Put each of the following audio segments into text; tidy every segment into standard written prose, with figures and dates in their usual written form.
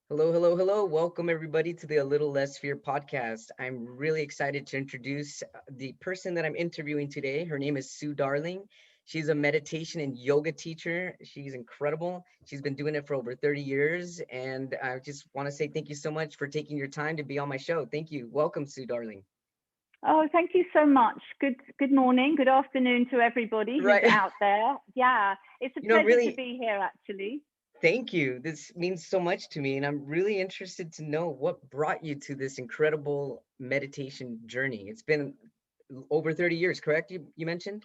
Hello, hello, hello. Welcome everybody to the A Little Less Fear podcast. I'm really excited to introduce the person that I'm interviewing today. Her name is Sue Darling. She's a meditation and yoga teacher. She's incredible. She's been doing it for over 30 years. And I just want to say thank you so much for taking your time to be on my show. Thank you. Welcome, Sue Darling. Oh, thank you so much. Good morning, good afternoon to everybody who's Right. out there. Yeah, it's a pleasure to Really, be here actually. thank you. This means so much to me. And I'm really interested to know what brought you to this incredible meditation journey. It's been over 30 years, correct? You mentioned?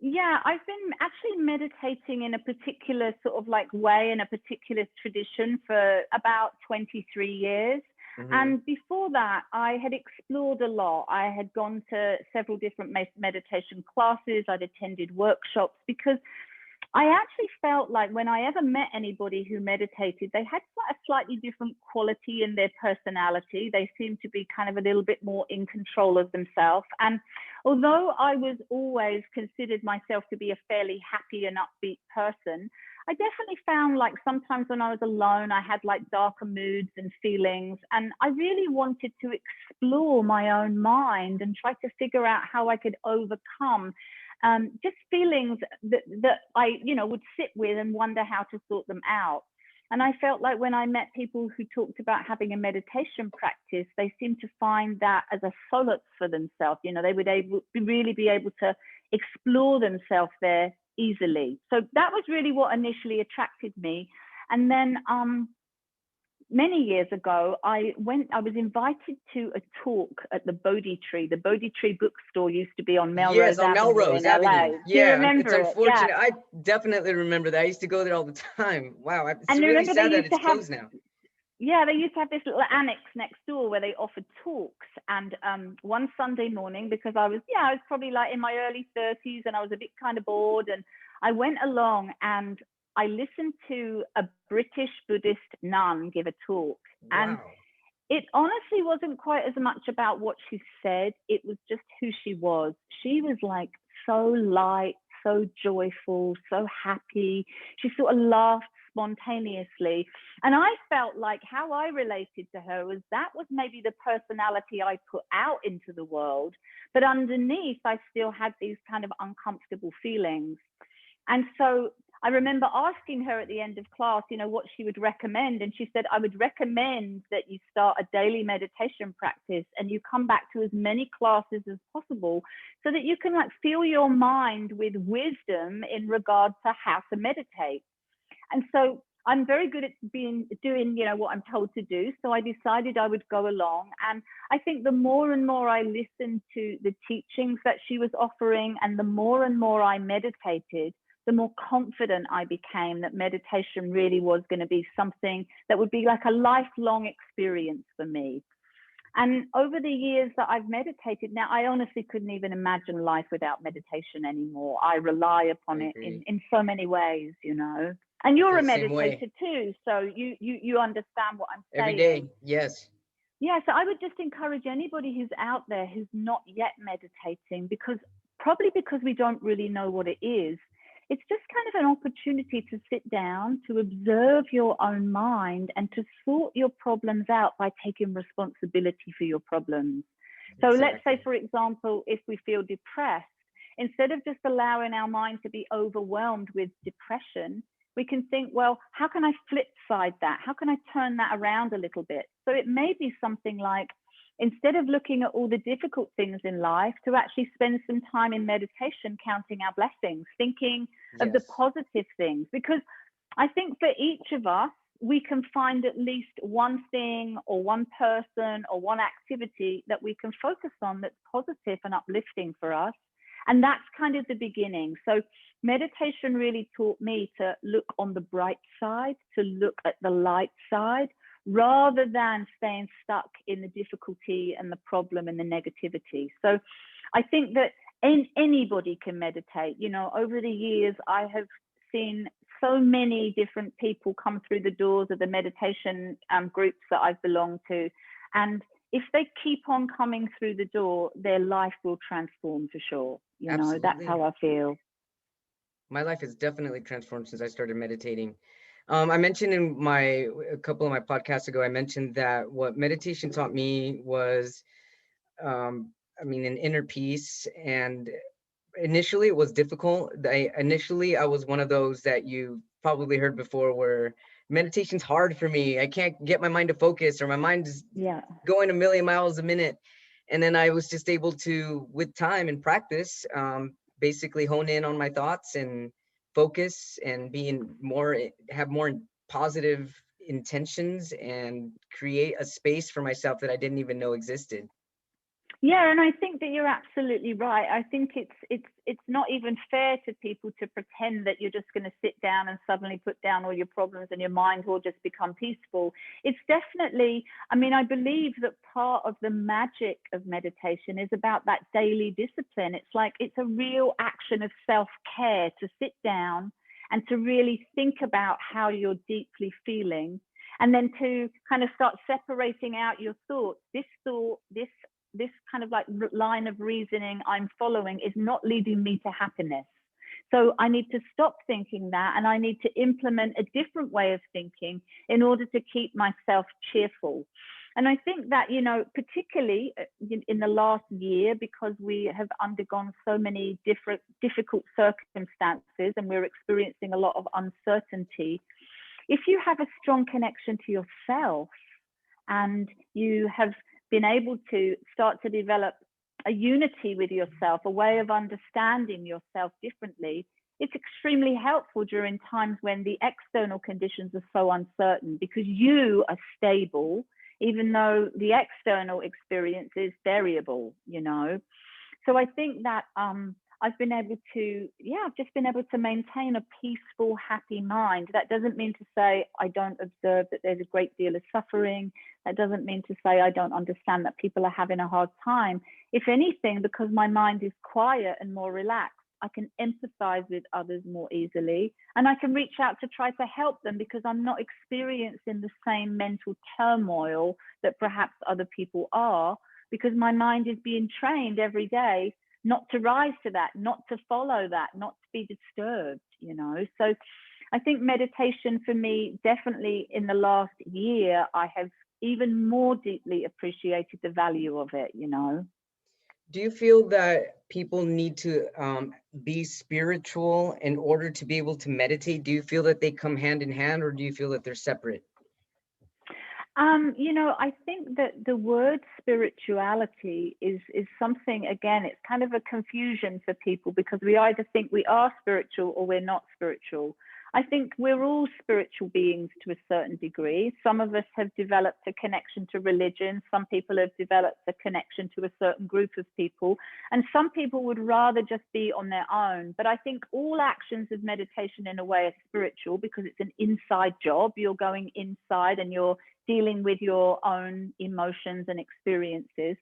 Yeah, I've been actually meditating in a particular sort of like way in a particular tradition for about 23 years. Hmm. And before that, I had explored a lot. I had gone to several different meditation classes, I'd attended workshops because I actually felt like when I ever met anybody who meditated, they had quite a slightly different quality in their personality. They seemed to be kind of a little bit more in control of themselves. And although I was always considered myself to be a fairly happy and upbeat person, I definitely found like sometimes when I was alone, I had like darker moods and feelings. And I really wanted to explore my own mind and try to figure out how I could overcome just feelings that I, would sit with and wonder how to sort them out. And I felt like when I met people who talked about having a meditation practice, they seemed to find that as a solace for themselves. They would really be able to explore themselves there easily. So that was really what initially attracted me. And then many years ago, I was invited to a talk at the Bodhi Tree. The Bodhi Tree bookstore used to be on Yes, Melrose on Avenue Melrose in Avenue. LA. Do you Yeah, it's remember it? Yeah. unfortunate. I definitely remember that. I used to go there all the time. Wow, it's And really remember they sad that used it's to have, closed now. yeah, they used to have this little annex next door where they offered talks. And one Sunday morning, because I was probably like in my early 30s and I was a bit kind of bored. And I went along and I listened to a British Buddhist nun give a talk. And Wow. it honestly wasn't quite as much about what she said. It was just who she was. She was like so light, so joyful, so happy. She sort of laughed spontaneously. And I felt like how I related to her was that was maybe the personality I put out into the world. But underneath, I still had these kind of uncomfortable feelings. And so I remember asking her at the end of class, what she would recommend. And she said, I would recommend that you start a daily meditation practice and you come back to as many classes as possible so that you can like fill your mind with wisdom in regard to how to meditate. And so I'm very good at doing, what I'm told to do. So I decided I would go along. And I think the more and more I listened to the teachings that she was offering, and the more and more I meditated, the more confident I became that meditation really was going to be something that would be like a lifelong experience for me. And over the years that I've meditated, now I honestly couldn't even imagine life without meditation anymore. I rely I upon it agree. in so many ways. And I you're feel a the same way meditator too, so you understand what I'm every day. saying. Yes. Yeah, so I would just encourage anybody who's out there who's not yet meditating, because probably because we don't really know what it is. It's just kind of an opportunity to sit down, to observe your own mind, and to sort your problems out by taking responsibility for your problems. So let's say, Exactly. for example, if we feel depressed, instead of just allowing our mind to be overwhelmed with depression, we can think, well, how can I flip side that? How can I turn that around a little bit? So it may be something like, instead of looking at all the difficult things in life, to actually spend some time in meditation, counting our blessings, thinking of the Yes. positive things. Because I think for each of us, we can find at least one thing or one person or one activity that we can focus on that's positive and uplifting for us. And that's kind of the beginning. So meditation really taught me to look on the bright side, to look at the light side, rather than staying stuck in the difficulty and the problem and the negativity. So I think that anybody can meditate. Over the years, I have seen so many different people come through the doors of the meditation groups that I've belonged to. And if they keep on coming through the door, their life will transform for sure. That's Absolutely. how I feel. My life has definitely transformed since I started meditating. I mentioned in my a couple of my podcasts ago, I mentioned that what meditation taught me was, I mean, an inner peace. And initially it was difficult. Initially I was one of those that you probably heard before, where meditation's hard for me. I can't get my mind to focus, or my mind is Yeah. going a million miles a minute. And then I was just able to, with time and practice, basically hone in on my thoughts and focus, and being more, have more positive intentions, and create a space for myself that I didn't even know existed. Yeah, and I think that you're absolutely right. I think it's not even fair to people to pretend that you're just going to sit down and suddenly put down all your problems and your mind will just become peaceful. It's definitely, I mean, I believe that part of the magic of meditation is about that daily discipline. It's like it's a real action of self-care to sit down and to really think about how you're deeply feeling, and then to kind of start separating out your thoughts. This thought, this kind of like line of reasoning I'm following is not leading me to happiness. So I need to stop thinking that, and I need to implement a different way of thinking in order to keep myself cheerful. And I think that, you know, particularly in the last year, because we have undergone so many difficult circumstances and we're experiencing a lot of uncertainty, if you have a strong connection to yourself and you have been able to start to develop a unity with yourself, a way of understanding yourself differently, it's extremely helpful during times when the external conditions are so uncertain, because you are stable, even though the external experience is variable, you know. So I think that I've been able to, I've just been able to maintain a peaceful, happy mind. That doesn't mean to say I don't observe that there's a great deal of suffering. That doesn't mean to say I don't understand that people are having a hard time. If anything, because my mind is quiet and more relaxed, I can empathize with others more easily, and I can reach out to try to help them because I'm not experiencing the same mental turmoil that perhaps other people are, because my mind is being trained every day not to rise to that, not to follow that, not to be disturbed, you know. So I think meditation for me, definitely in the last year, I have even more deeply appreciated the value of it, you know. Do you feel that people need to be spiritual in order to be able to meditate? Do you feel that they come hand in hand, or do you feel that they're separate? You know, I think that the word spirituality is something, again, it's kind of a confusion for people because we either think we are spiritual or we're not spiritual. I think we're all spiritual beings to a certain degree. Some of us have developed a connection to religion. Some people have developed a connection to a certain group of people. And some people would rather just be on their own. But I think all actions of meditation in a way are spiritual because it's an inside job. You're going inside and you're dealing with your own emotions and experiences.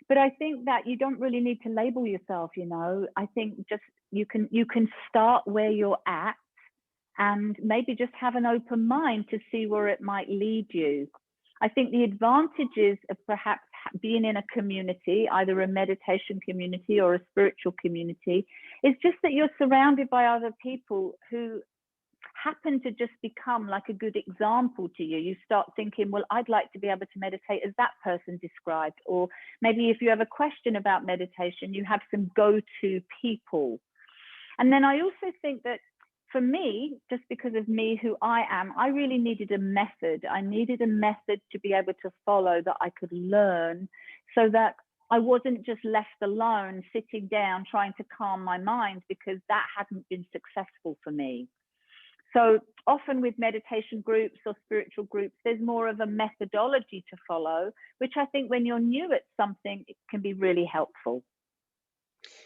But I think that you don't really need to label yourself, you know. I think just you can start where you're at and maybe just have an open mind to see where it might lead you. I think the advantages of perhaps being in a community, either a meditation community or a spiritual community, is just that you're surrounded by other people who happen to just become like a good example to you. You start thinking, well, I'd like to be able to meditate as that person described. Or maybe if you have a question about meditation, you have some go-to people. And then I also think that for me, just because of me, who I am, I really needed a method. I needed a method to be able to follow that I could learn so that I wasn't just left alone, sitting down, trying to calm my mind, because that hadn't been successful for me. So often with meditation groups or spiritual groups, there's more of a methodology to follow, which I think when you're new at something, it can be really helpful.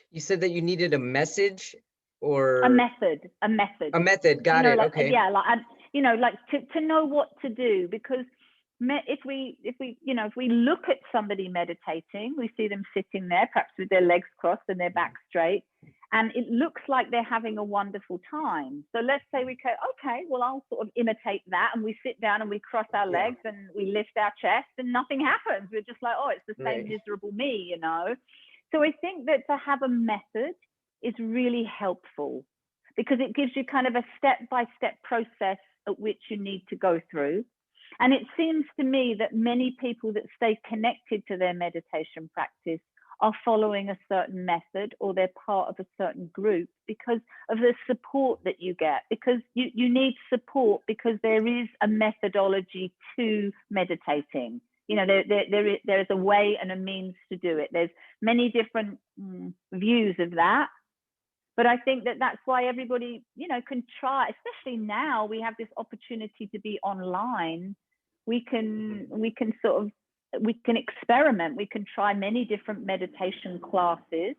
You said that you needed a message A or method, a method. a method. You Got know, it. like, Okay. yeah, like, you know, like to know what to do, because if we look at somebody meditating, we see them sitting there, perhaps with their legs crossed and their back straight, and it looks like they're having a wonderful time. So let's say we go, okay, well, I'll sort of imitate that, and we sit down and we cross our Yeah. legs and we lift our chest, and nothing happens. We're just like, oh, it's the same Right. miserable me, you know. So I think that to have a method is really helpful because it gives you kind of a step-by-step process at which you need to go through. And it seems to me that many people that stay connected to their meditation practice are following a certain method, or they're part of a certain group because of the support that you get, because you need support because there is a methodology to meditating. You know, there's a way and a means to do it. There's many different views of that. But I think that that's why everybody, you know, can try, especially now we have this opportunity to be online. We can experiment. We can try many different meditation classes.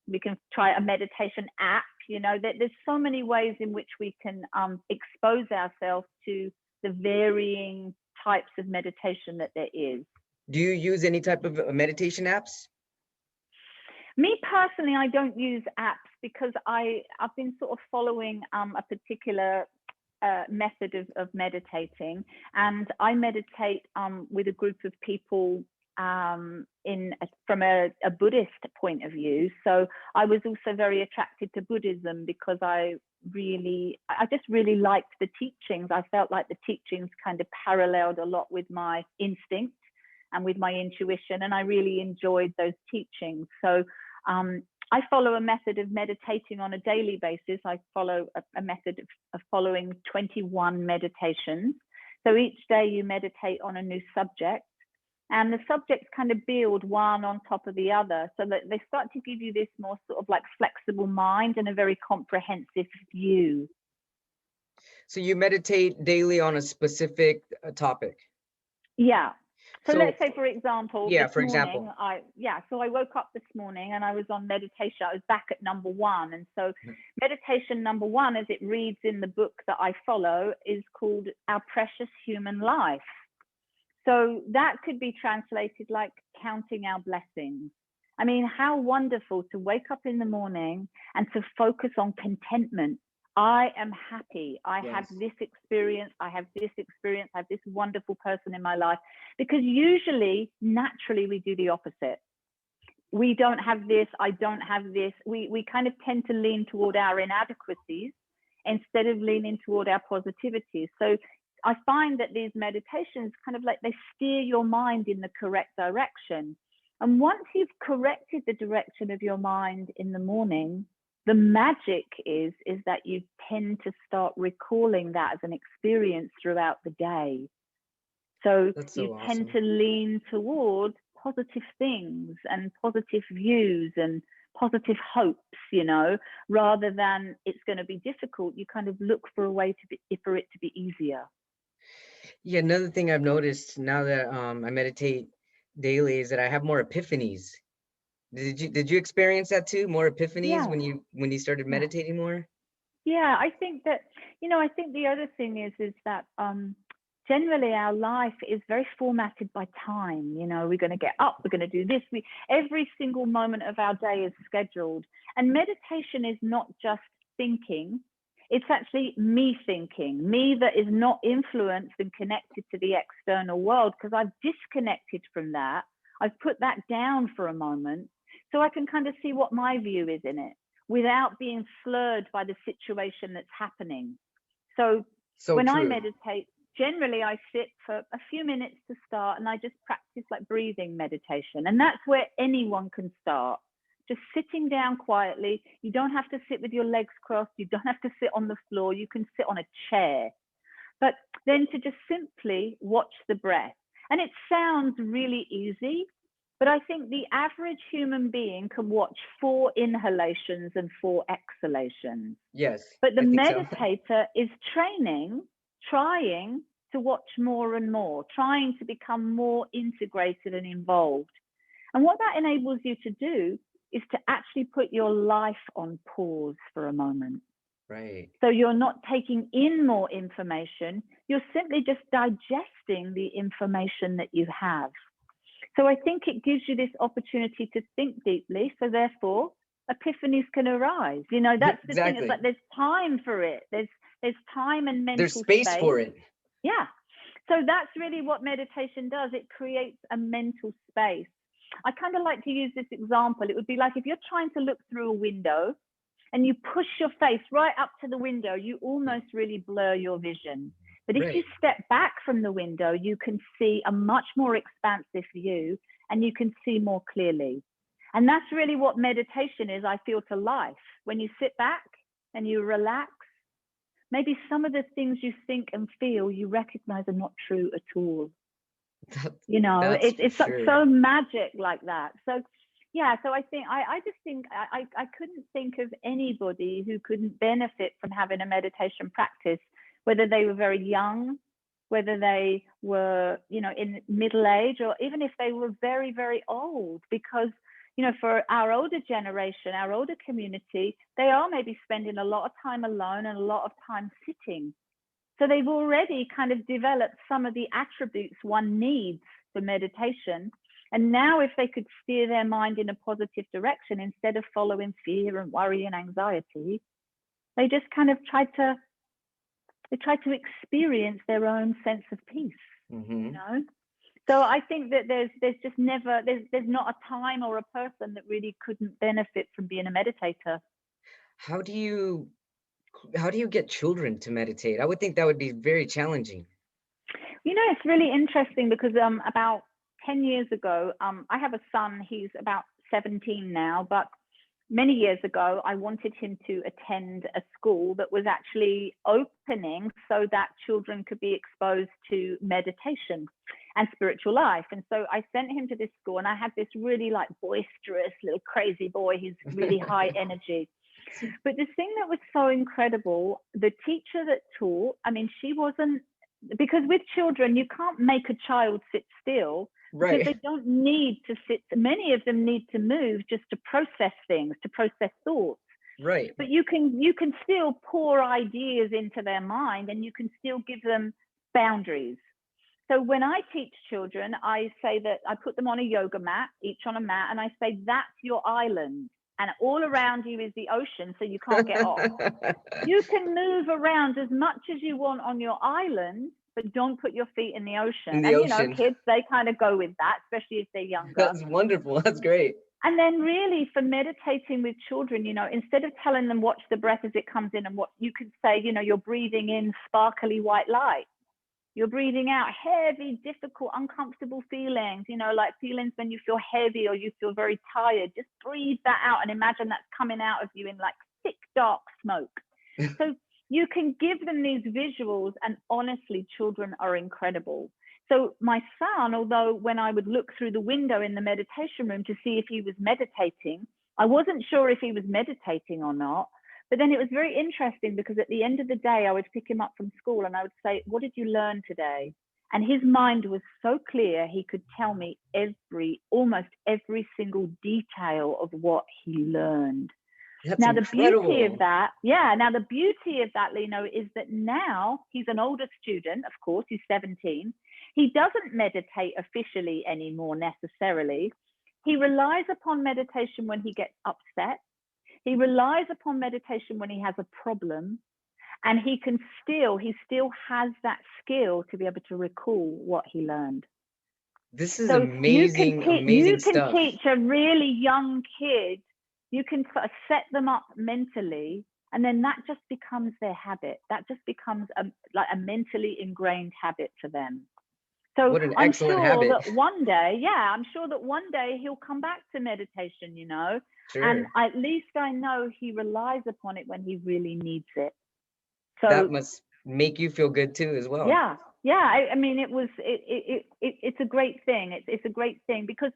We can try a meditation app. You know, there's so many ways in which we can expose ourselves to the varying types of meditation that there is. Do you use any type of meditation apps? Me personally, I don't use apps because I've been sort of following a particular method of meditating, and I meditate with a group of people from a Buddhist point of view. So I was also very attracted to Buddhism because I just really liked the teachings. I felt like the teachings kind of paralleled a lot with my instinct and with my intuition, and I really enjoyed those teachings. So I follow a method of meditating on a daily basis. I follow a method of following 21 meditations. So each day you meditate on a new subject, and the subjects kind of build one on top of the other, so that they start to give you this more sort of like flexible mind and a very comprehensive view. So you meditate daily on a specific topic? Yeah. So let's say, for example, so I woke up this morning and I was on meditation. I was back at number 1. And so meditation number 1, as it reads in the book that I follow, is called Our Precious Human Life. So that could be translated like counting our blessings. I mean, how wonderful to wake up in the morning and to focus on contentment. I am happy. I have this experience. I have this experience. I have this wonderful person in my life. Because usually, naturally, we do the opposite. We don't have this. I don't have this. We kind of tend to lean toward our inadequacies instead of leaning toward our positivities. So I find that these meditations kind of like they steer your mind in the correct direction. And once you've corrected the direction of your mind in the morning, the magic is that you tend to start recalling that as an experience throughout the day. So you tend to lean toward positive things and positive views and positive hopes, you know, rather than it's going to be difficult. You kind of look for a way for it to be easier. Yeah, another thing I've noticed now that I meditate daily is that I have more epiphanies. Did you experience that too? More epiphanies when you started meditating more? Yeah, I think that, you know, I think the other thing is that generally our life is very formatted by time. You know, we're going to get up, we're going to do this. Every single moment of our day is scheduled. And meditation is not just thinking. It's actually me thinking, me that is not influenced and connected to the external world, because I've disconnected from that. I've put that down for a moment so I can kind of see what my view is in it without being slurred by the situation that's happening. So when I meditate, generally I sit for a few minutes to start and I just practice like breathing meditation. And that's where anyone can start. Just sitting down quietly. You don't have to sit with your legs crossed. You don't have to sit on the floor. You can sit on a chair. But then to just simply watch the breath. And it sounds really easy, but I think the average human being can watch 4 inhalations and 4 exhalations. Yes. But the meditator is trying to watch more and more, trying to become more integrated and involved. And what that enables you to do is to actually put your life on pause for a moment. Right. So you're not taking in more information, you're simply just digesting the information that you have. So I think it gives you this opportunity to think deeply. So therefore, epiphanies can arise. You know, that's the thing. It's like there's time for it. There's time and mental space. There's space for it. Yeah. So that's really what meditation does. It creates a mental space. I kind of like to use this example. It would be like if you're trying to look through a window and you push your face right up to the window, you almost really blur your vision. But if you Right. step back from the window, you can see a much more expansive view and you can see more clearly. And that's really what meditation is, I feel, to life. When you sit back and you relax, maybe some of the things you think and feel you recognize are not true at all. That, You know, that's for it's sure. so magic like that. So yeah, so I think I just think I couldn't think of anybody who couldn't benefit from having a meditation practice, whether they were very young, whether they were, you know, in middle age, or even if they were very, very old, because you know, for our older generation, our older community, they are maybe spending a lot of time alone and a lot of time sitting. So they've already kind of developed some of the attributes one needs for meditation. And now, if they could steer their mind in a positive direction instead of following fear and worry and anxiety, they just kind of try to experience their own sense of peace, you Hmm. know. So I think that there's just never there's not a time or a person that really couldn't benefit from being a meditator. How do you how do you get children to meditate? I would think that would be very challenging. You know, it's really interesting because about 10 years ago, I have a son, he's about 17 now, but many years ago, I wanted him to attend a school that was actually opening so that children could be exposed to meditation and spiritual life. And so I sent him to this school, and I had this really like boisterous little crazy boy. He's really high energy. But the thing that was so incredible, the teacher that taught, I mean, she wasn't, because with children, you can't make a child sit still because Right. they don't need to sit. Many of them need to move just to process things, to process thoughts. Right. But you can still pour ideas into their mind, and you can still give them boundaries. So when I teach children, I say that I put them on a yoga mat, each on a mat, and I say, that's your island. And all around you is the ocean, so you can't get off. You can move around as much as you want on your island, but don't put your feet in the In ocean. the And, you know, ocean. kids, they kind of go with that, especially if they're younger. That's wonderful. That's great. And then really for meditating with children, you know, instead of telling them watch the breath as it comes in, and what you could say, you know, you're breathing in sparkly white light. You're breathing out heavy, difficult, uncomfortable feelings, you know, like feelings when you feel heavy or you feel very tired. Just breathe that out and imagine that's coming out of you in like thick, dark smoke. So you can give them these visuals, and honestly, children are incredible. So my son, although when I would look through the window in the meditation room to see if he was meditating, I wasn't sure if he was meditating or not. But then it was very interesting because at the end of the day, I would pick him up from school and I would say, what did you learn today? And his mind was so clear, he could tell me almost every single detail of what he learned. That's Now, the beauty of incredible. that, yeah, now the beauty of that, Lino, is that now he's an older student, of course, he's 17. He doesn't meditate officially anymore necessarily. He relies upon meditation when he gets upset. He relies upon meditation when he has a problem, and he still has that skill to be able to recall what he learned. This is So amazing, you amazing can stuff. teach a really young kid, you can sort of set them up mentally, and then that just becomes their habit. That just becomes like a mentally ingrained habit for them. So What an I'm excellent sure habit. that one day, yeah, I'm sure that one day he'll come back to meditation, you know, and Sure. at least I know he relies upon it when he really needs it. That So must make you feel good too as well. yeah, yeah, I mean, it's a great thing. It's a great thing because,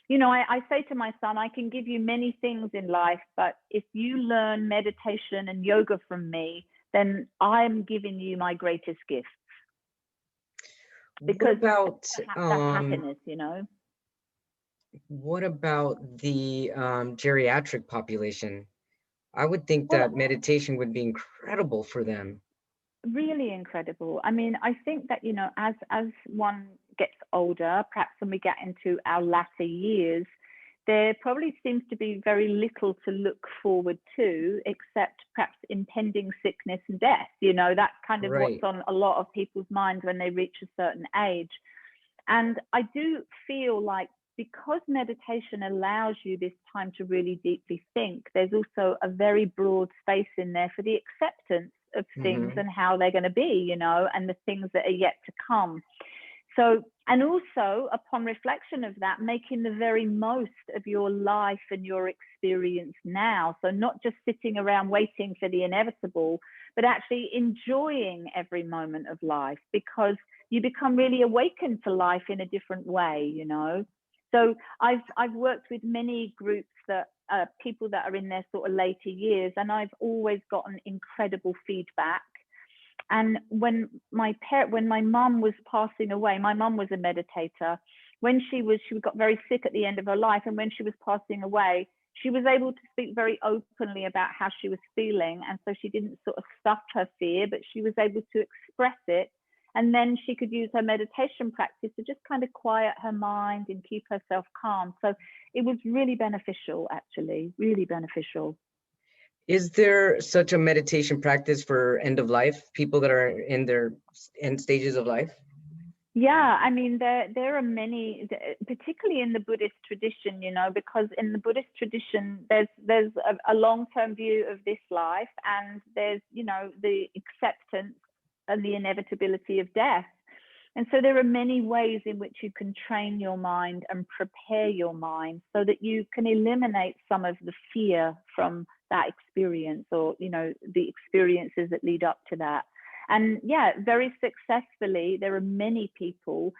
you know, I say to my son, I can give you many things in life, but if you learn meditation and yoga from me, then I'm giving you my greatest gift, What because about that's happiness, you know. what about the geriatric population? I would think Well, that meditation would be incredible for them. really incredible. I mean, I think that, you know, as one gets older, perhaps when we get into our latter years, there probably seems to be very little to look forward to except perhaps impending sickness and death. You know, that's kind of what's Right. on a lot of people's minds when they reach a certain age. And I do feel like because meditation allows you this time to really deeply think, there's also a very broad space in there for the acceptance of things Mm-hmm. and how they're going to be, and the things that are yet to come. So, and also upon reflection of that, making the very most of your life and your experience now. So, not just sitting around waiting for the inevitable, but actually enjoying every moment of life, because you become really awakened to life in a different way. So, I've worked with many groups that people that are in their sort of later years, and I've always gotten incredible feedback. And when my mum was passing away, my mum was a meditator. When she got very sick at the end of her life, and when she was passing away, she was able to speak very openly about how she was feeling, and so she didn't sort of stuff her fear, but she was able to express it. And then she could use her meditation practice to just kind of quiet her mind and keep herself calm. So it was really beneficial, actually, really beneficial. Is there such a meditation practice for end of life, people that are in their end stages of life? Yeah, I mean, there are many, particularly in the Buddhist tradition, because in the Buddhist tradition, there's a long-term view of this life, and there's, the acceptance and the inevitability of death. And so there are many ways in which you can train your mind and prepare your mind so that you can eliminate some of the fear from that experience, or, the experiences that lead up to that. And yeah, very successfully, there are many people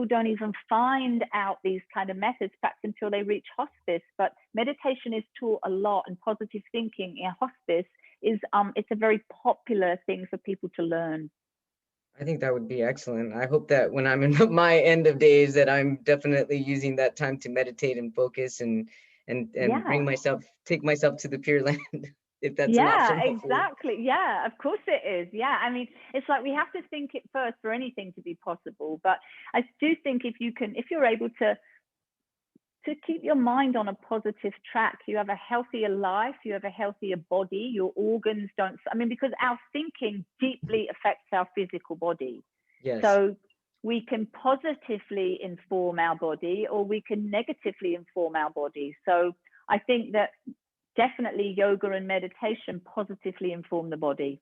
don't even find out these kind of methods perhaps until they reach hospice. But meditation is taught a lot, and positive thinking in hospice is it's a very popular thing for people to learn. I think that would be excellent. I hope that when I'm in my end of days, that I'm definitely using that time to meditate and focus and Yeah. take myself to the Pure Land, if that's an Yeah, option, hopefully. exactly. Yeah, of course it is. Yeah, I mean, it's like we have to think it first for anything to be possible. But I do think if you're able to keep your mind on a positive track, you have a healthier life, you have a healthier body, your organs don't, I mean, because our thinking deeply affects our physical body. Yes. So we can positively inform our body, or we can negatively inform our body. So I think that definitely yoga and meditation positively inform the body.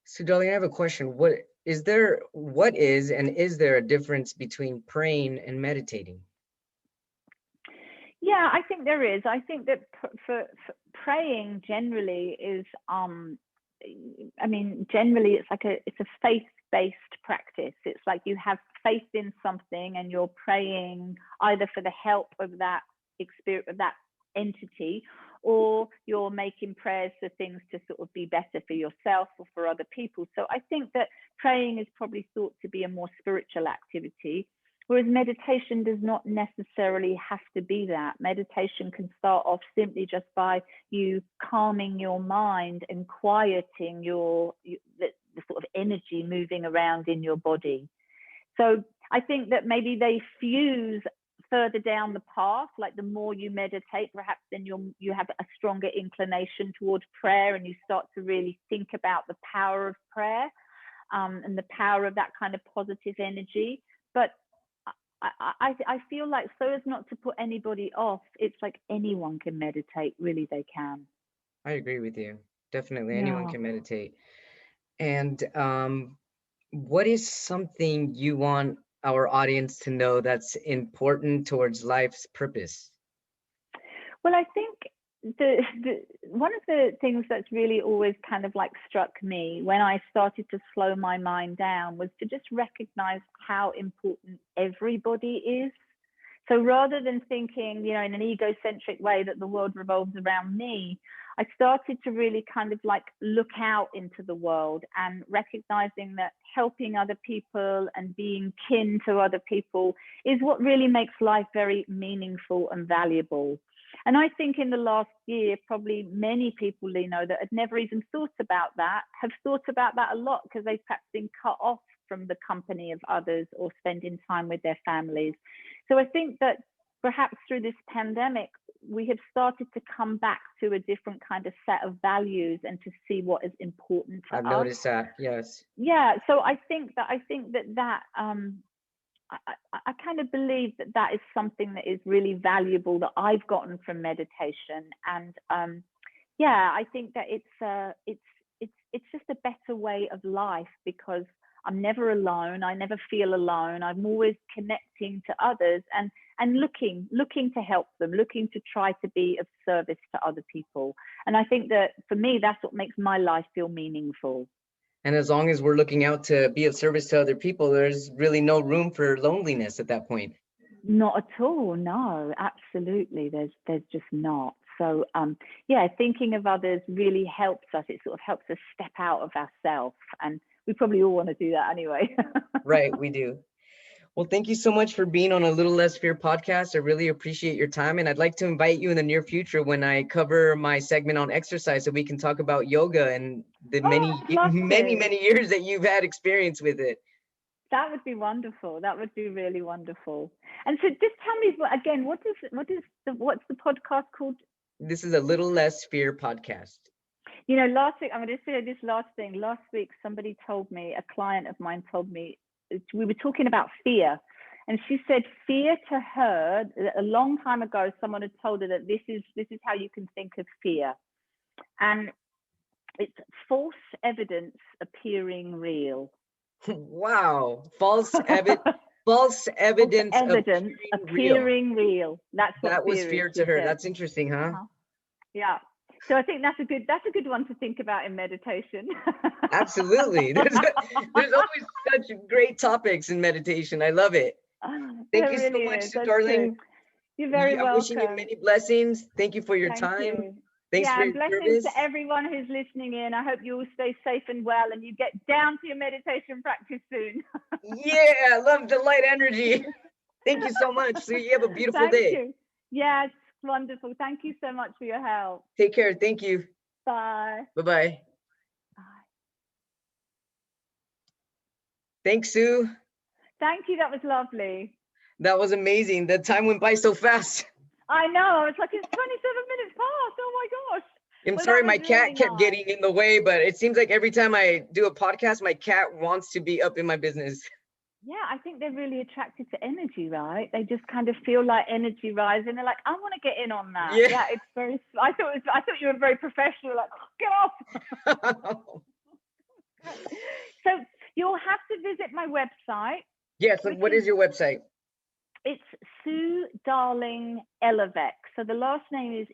So, Dolly, I have a question. What is and is there a difference between praying and meditating? Yeah, I think there is. I think that for praying generally is, I mean, generally it's a faith-based practice. It's like you have faith in something, and you're praying either for the help of that experience, of that entity, or you're making prayers for things to sort of be better for yourself or for other people. So I think that praying is probably thought to be a more spiritual activity. Whereas meditation does not necessarily have to be that. Meditation can start off simply just by you calming your mind and quieting the sort of energy moving around in your body. So I think that maybe they fuse further down the path. Like the more you meditate, perhaps then you have a stronger inclination towards prayer, and you start to really think about the power of prayer, and the power of that kind of positive energy. But I feel like, so as not to put anybody off, it's like anyone can meditate, really they can. I agree with you. Definitely, anyone Yeah. can meditate. And what is something you want our audience to know that's important towards life's purpose? Well, I think the one of the things that's really always kind of like struck me when I started to slow my mind down was to just recognize how important everybody is. So rather than thinking, in an egocentric way that the world revolves around me, I started to really kind of like look out into the world and recognizing that helping other people and being kin to other people is what really makes life very meaningful and valuable. And I think in the last year, probably many people, Lino, that had never even thought about that, have thought about that a lot, because they've perhaps been cut off from the company of others or spending time with their families. So I think that perhaps through this pandemic, we have started to come back to a different kind of set of values and to see what is important I've to us. noticed that. Yes. Yeah, so I kind of believe that that is something that is really valuable that I've gotten from meditation. And yeah, I think that it's just a better way of life, because I'm never alone. I never feel alone. I'm always connecting to others, and looking to help them, looking to try to be of service to other people. And I think that for me, that's what makes my life feel meaningful. And as long as we're looking out to be of service to other people, there's really no room for loneliness at that point. Not at all. No, absolutely. There's just not. So yeah, thinking of others really helps us. It sort of helps us step out of ourselves, and we probably all want to do that anyway. Right, we do. Well, thank you so much for being on A Little Less Fear podcast. I really appreciate your time. And I'd like to invite you in the near future when I cover my segment on exercise so we can talk about yoga and the Oh, many, I'd love many, to. many years that you've had experience with it. That would be wonderful. That would be really wonderful. And so, just tell me again, what's the podcast called? This is A Little Less Fear podcast. You know, last week, I'm going to say this last thing. Last week, somebody told me, a client of mine told me, we were talking about fear. And she said fear to her, a long time ago, someone had told her that this is how you can think of fear. And it's false evidence appearing real. Wow. False evidence appearing real. That's what that was fear fear is, to her. said. That's interesting, huh? Uh-huh. Yeah. So I think that's a good one to think about in meditation. Absolutely. There's always such great topics in meditation. I love it. Thank you really so much, is. Sue, darling. You're very I'm wishing you welcome. many blessings. Thank you for your Thank time. you. Thanks for and your blessings service. to everyone who's listening in. I hope you all stay safe and well, and you get down to your meditation practice soon. Yeah, I love the light energy. Thank you so much. Sue, you have a beautiful Thank day. you. Yeah, it's wonderful. Thank you so much for your help. Take care. Thank you. Bye. Bye-bye. Bye. Thanks, Sue. Thank you. That was lovely. That was amazing. The time went by so fast. I know. It's like it's 27 minutes past. Oh my gosh. I'm Well, sorry, that my was cat really kept nice. getting in the way, but it seems like every time I do a podcast, my cat wants to be up in my business. Yeah, I think they're really attracted to energy, right? They just kind of feel like energy rise, and they're like, I want to get in on that. Yeah. It's very. I thought you were very professional. Like, get off. So you'll have to visit my website. Yes. What is your website? It's Sue Darling Elevec. So the last name is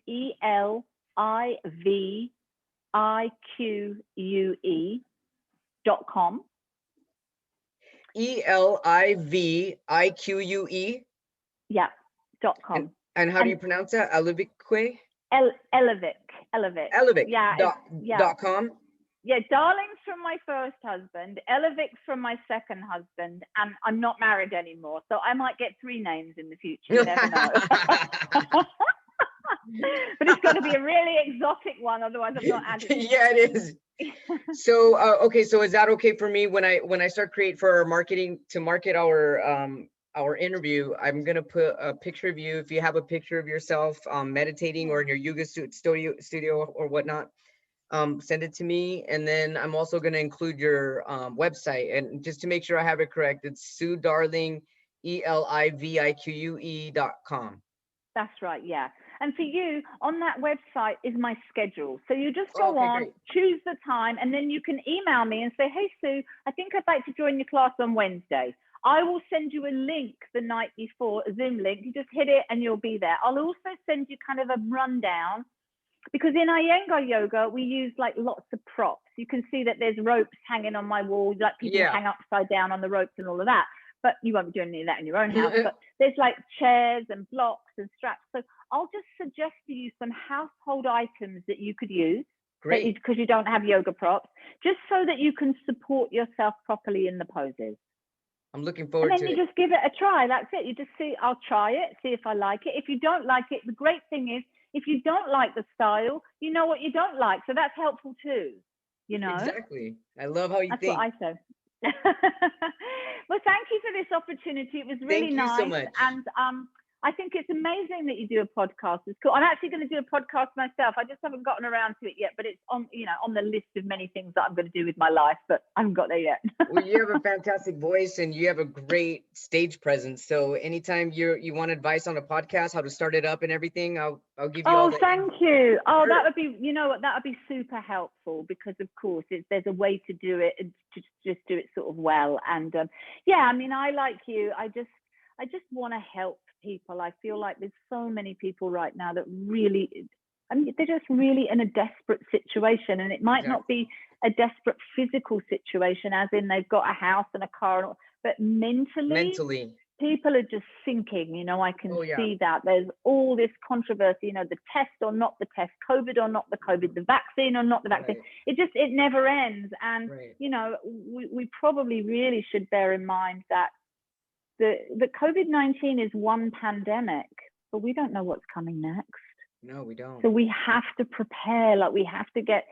ELIVIQUE.com. ELIVIQUE. Yeah, .com. And how do you pronounce that? Elevique? Elevic. Elevic. Yeah. .com. Yeah, Darling's from my first husband, Elevic's from my second husband, and I'm not married anymore, so I might get 3 names in the future. You never know. But it's going to be a really exotic one, otherwise I'm not adding. Yeah, it is. So okay, so is that okay for me when I start create for our marketing to market our interview? I'm gonna put a picture of you. If you have a picture of yourself meditating or in your yoga studio or whatnot, send it to me. And then I'm also gonna include your website, and just to make sure I have it correct, it's Sue Darling, ELIVIQUE.com. That's right, yeah. And for you, on that website is my schedule. So you just go on, great. choose the time, and then you can email me and say, hey, Sue, I think I'd like to join your class on Wednesday. I will send you a link the night before, a Zoom link. You just hit it and you'll be there. I'll also send you kind of a rundown, because in Iyengar yoga, we use like lots of props. You can see that there's ropes hanging on my wall, like people hang upside down on the ropes and all of that. But you won't be doing any of that in your own house. But there's like chairs and blocks and straps. So I'll just suggest to you some household items that you could use. Great. Because you don't have yoga props, just so that you can support yourself properly in the poses. I'm looking forward to it. And then you just give it a try. That's it. You just see, I'll try it, see if I like it. If you don't like it, the great thing is, if you don't like the style, you know what you don't like. So that's helpful too, you know? Exactly. I love how you think. That's what I say. Well, thank you for this opportunity. It was really nice. Thank you so much. And I think it's amazing that you do a podcast. It's cool. I'm actually going to do a podcast myself. I just haven't gotten around to it yet, but it's on, on the list of many things that I'm going to do with my life, but I haven't got there yet. Well, you have a fantastic voice and you have a great stage presence. So anytime you want advice on a podcast, how to start it up and everything, I'll give you all Oh, that. thank you. Oh, Sure. that would be, that would be super helpful because, of course, there's a way to do it and to just do it sort of well. And yeah, I mean, I like you. I just want to help people. I feel like there's so many people right now that really, I mean, they're just really in a desperate situation, and it might not be a desperate physical situation, as in they've got a house and a car, but mentally. People are just sinking, I can see that. There's all this controversy, the test or not the test, COVID or not the COVID, the vaccine or not the vaccine. Right. It never ends. And, we probably really should bear in mind that the COVID-19 is one pandemic, but we don't know what's coming next. No, we don't. So we have to prepare, like we have to get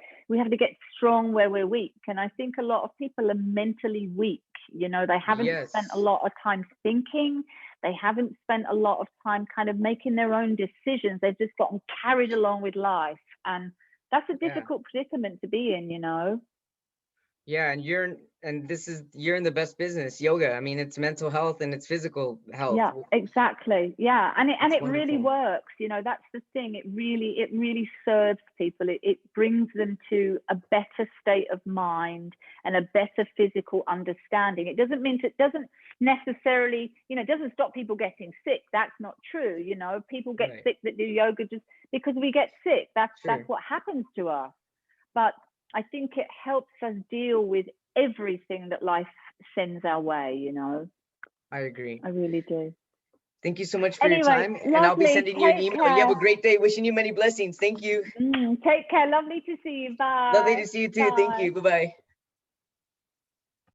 strong where we're weak. And I think a lot of people are mentally weak. They haven't spent a lot of time thinking. They haven't spent a lot of time kind of making their own decisions. They've just gotten carried along with life. And that's a difficult predicament to be in, Yeah, and you're in the best business, yoga. I mean, it's mental health and it's physical health. Yeah, exactly. Yeah, and it really works. That's the thing. It really serves people. It brings them to a better state of mind and a better physical understanding. It doesn't necessarily, it doesn't stop people getting sick. That's not true. People get sick that do yoga just because we get sick. That's what happens to us. But I think it helps us deal with everything that life sends our way, I agree. I really do. Thank you so much for your time. And I'll be sending you an email. You have a great day. Wishing you many blessings. Thank you. Take care. Lovely to see you. Bye. Lovely to see you too. Bye. Thank you. Bye-bye.